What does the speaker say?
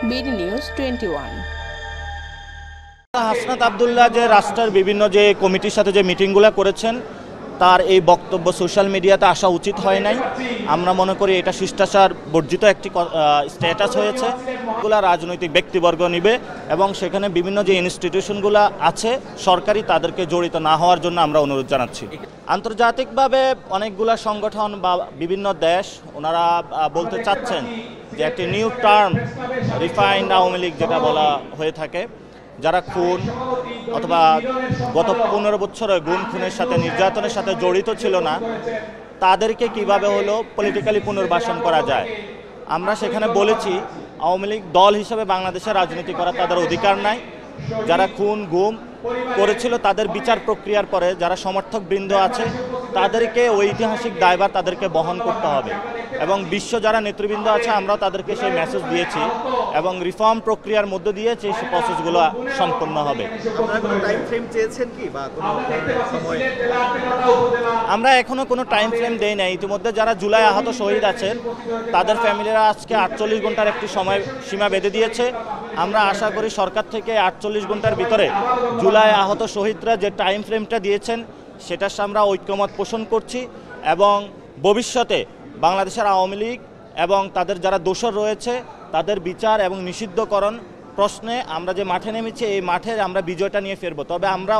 BD news 21। Hasnat Abdullah যে রাষ্ট্রের বিভিন্ন যে কমিটির সাথে যে মিটিংগুলো করেছেন তার এই বক্তব্য সোশ্যাল মিডিয়াতে আসা উচিত হয় নাই। আমরা মনে করি এটা শিষ্টাচার বর্জিত একটি স্ট্যাটাস হয়েছে। এগুলো রাজনৈতিক ব্যক্তিবর্গ নিবে এবং সেখানে বিভিন্ন যে ইনস্টিটিউশনগুলো আছে সরকারি তাদেরকে জড়িত না হওয়ার জন্য আমরা অনুরোধ জানাচ্ছি। আন্তর্জাতিকভাবে অনেকগুলো সংগঠন বা বিভিন্ন দেশ ওনারা বলতে চাচ্ছেন যে একটি new term refined Awami League যেটা বলা হয়ে থাকে, যারা খুন অথবা গত 15 বছরে গুম খুনের সাথে নির্যাতনের সাথে জড়িত ছিল না তাদেরকে কিভাবে হলো পলিটিক্যালি পুনর্বাসন করা যায়। আমরা সেখানে বলেছি আওয়ামী লীগ দল হিসেবে বাংলাদেশের রাজনীতি করা তাদের অধিকার নাই। যারা খুন গুম করেছিল তাদের বিচার প্রক্রিয়ার পরে যারা সমর্থক বৃন্দ আছে তাদেরকে ঐতিহাসিক দায়ভার তাদেরকে বহন করতে হবে এবং বিশ্ব যারা নেতৃবৃন্দ আছে আমরাও তাদেরকে সেই মেসেজ দিয়েছি এবং রিফর্ম প্রক্রিয়ার মধ্যে দিয়ে সেই প্রসেসগুলো সম্পন্ন হবে। আমরা এখনো কোনো টাইম ফ্রেম দেই নাই। ইতিমধ্যে যারা জুলাই আহত শহীদ আছেন তাদের ফ্যামিলিরা আজকে 48 ঘন্টার একটি সময় সীমা বেঁধে দিয়েছে। আমরা আশা করি সরকার থেকে 48 ঘন্টার ভিতরে জুলাই আহত শহীদরা যে টাইম ফ্রেমটা দিয়েছেন সেটার সাথে আমরা ঐক্যমত পোষণ করছি এবং ভবিষ্যতে বাংলাদেশের আওয়ামী লীগ এবং তাদের যারা দোষর রয়েছে তাদের বিচার এবং নিষিদ্ধকরণ প্রশ্নে আমরা যে মাঠে নেমেছি এই মাঠে আমরা বিজয়টা নিয়ে ফিরব। তবে আমরা